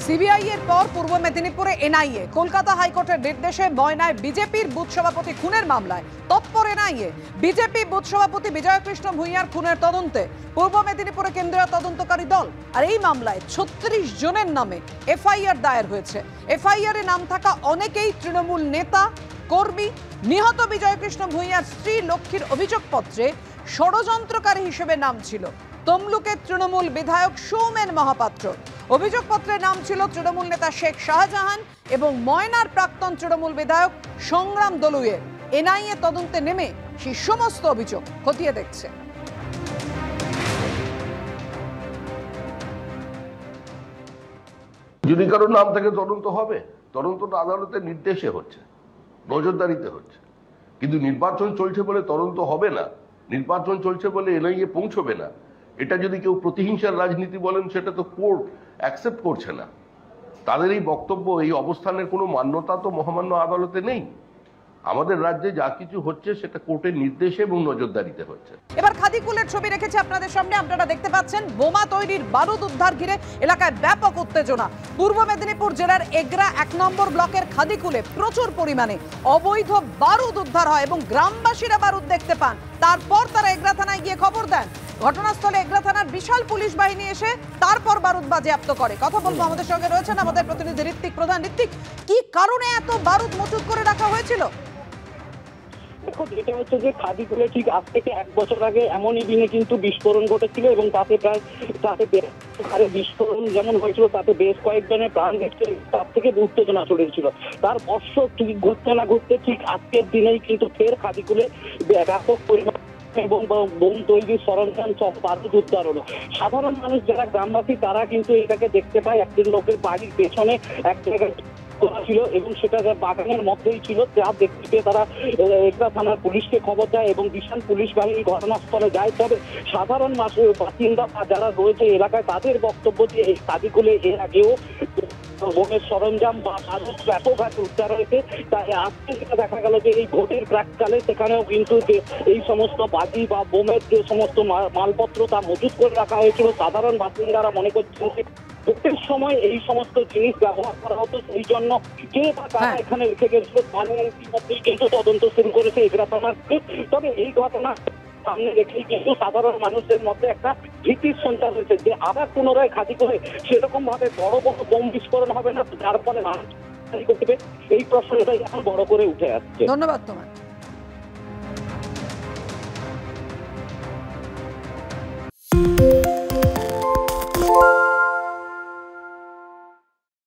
CBI এর পর পূর্ব মেদিনীপুরে এনআইএ, কলকাতা হাইকোর্টের নির্দেশে ময়নায় বিজেপির বুথ সভাপতি খুনের মামলায় তৎপর এনআইএ। বিজেপি বুথ সভাপতি বিজয়কৃষ্ণ ভূঁইয়ার খুনের তদন্তে পূর্ব মেদিনীপুরে কেন্দ্রীয় তদন্তকারী দল। আর এই মামলায় ৩৬ জনের নামে এফআইআর দায়ের হয়েছে। এফআইআর এ নাম থাকা অনেকেই তৃণমূল নেতা কর্মী। নিহত বিজয়কৃষ্ণ ভূঁইয়ার স্ত্রী লক্ষ্মীর অভিযোগপত্রে ষড়যন্ত্রকারী হিসেবে নাম ছিল তমলুকের তৃণমূল বিধায়ক সৌমেন মহাপাত্র। অভিযোগপত্রে নাম ছিল তৃণমূল নেতা শেখ শাহজাহান এবং ময়নার প্রাক্তন তৃণমূল বিধায়ক সংগ্রাম দলুইয়ের। এনআইএ তদন্তে নেমে সেই সমস্ত অভিযোগ খতিয়ে দেখছে। যদি কারো নাম থেকে তদন্ত হবে, তদন্তটা আদালতের নির্দেশে হচ্ছে, নজরদারিতে হচ্ছে। কিন্তু নির্বাচন চলছে বলে তদন্ত হবে না, নির্বাচন চলছে বলে এনআইএ পৌঁছবে না, এটা যদি কেউ প্রতিহিংসার রাজনীতি বলেন সেটা তো কোর্ট অ্যাকসেপ্ট করছে না। তাদের এই বক্তব্য, এই অবস্থানের কোনো মান্যতা তো মহামান্য আদালতে নেই। আমাদের রাজ্যে যা কিছু হচ্ছে সেটা কোর্টের নির্দেশে এবং নজরদারিতে হচ্ছে। এবার খাদিকুলের ছবি রেখেছে আপনাদের সামনে। আপনারা দেখতে পাচ্ছেন বোমা তৈরির বারুদ উদ্ধার ঘিরে এলাকায় ব্যাপক উত্তেজনা। পূর্ব মেদিনীপুর জেলার এগরা ১ নম্বর ব্লকের খাদিকুলে প্রচুর পরিমাণে অবৈধ বারুদ উদ্ধার হয় এবং গ্রামবাসীরা বারুদ দেখতে পান। তারপর তারা এগরা থানায় গিয়ে খবর দেন। ঘটনাস্থলে এগরা থানার বিশাল পুলিশ বাহিনী এসে তারপর বারুদ বাজেয়াপ্ত করে। কথা বলবো, আমাদের সঙ্গে রয়েছেন আমাদের প্রতিনিধি ঋত্বিক প্রধান। ঋত্বিক, কি কারণে এত বারুদ মজুত করে রাখা হয়েছিল? দেখো, যেটা হচ্ছে যে খাদিকুলে ঠিক আজ থেকে 1 বছর আগে এমনই দিনে কিন্তু বিস্ফোরণ ঘটেছিল এবং তাতে বিস্ফোরণ যেমন হয়েছিল তাতে বেশ কয়েকজনের প্রাণ গেছে। তার থেকে উত্তেজনা চলেছিল। তার বর্ষ ঠিক ঘুরতে না ঘুরতে ঠিক আজকের দিনেই কিন্তু ফের খাদিকুলে ব্যাপক পরিমাণ এবং বোম তৈরির সরঞ্জাম সব বারুদ উদ্ধার হলো। সাধারণ মানুষ যারা গ্রামবাসী তারা কিন্তু এটাকে দেখতে পায় একজন লোকের বাড়ির পেছনে এক জায়গায় ছিল এবং সেটা বাগানের মধ্যেই ছিল। যা দেখতে পেয়ে তারা এগরা থানার পুলিশকে খবর দেয় এবং বিশাল পুলিশ বাহিনী ঘটনাস্থলে যায়। তবে সাধারণ বাসিন্দা যারা রয়েছে এলাকায় তাদের বক্তব্য যে এই খাদিকুলে এর আগেও বোমের সরঞ্জাম বা বারুদ ব্যাপক হারে উদ্ধার হয়েছে। তাই আজকে যেটা দেখা গেল যে এই ভোটের প্রাককালে সেখানেও কিন্তু যে এই সমস্ত বাজি বা বোমের যে সমস্ত মালপত্র তা মজুত করে রাখা হয়েছিল। সাধারণ বাসিন্দারা মনে করছেন যে ভোটের সময় এই সমস্ত জিনিস ব্যবহার করা হতো, সেই জন্য কে বা কারা এখানে রেখে গেছিল তার মধ্যেই কিন্তু তদন্ত শুরু করেছে এগরা থানার। তবে এই ঘটনা সামনে রেখেই কিন্তু সাধারণ মানুষের মধ্যে একটা ভীতির সঞ্চার হয়েছে যে আবার পুনরায় খাদিকুলে সেরকম ভাবে বড় বড় বোম বিস্ফোরণ হবে না, যার ফলে মানুষ করতে এই প্রশ্নটাই এখন বড় করে উঠে আসছে। ধন্যবাদ তোমার।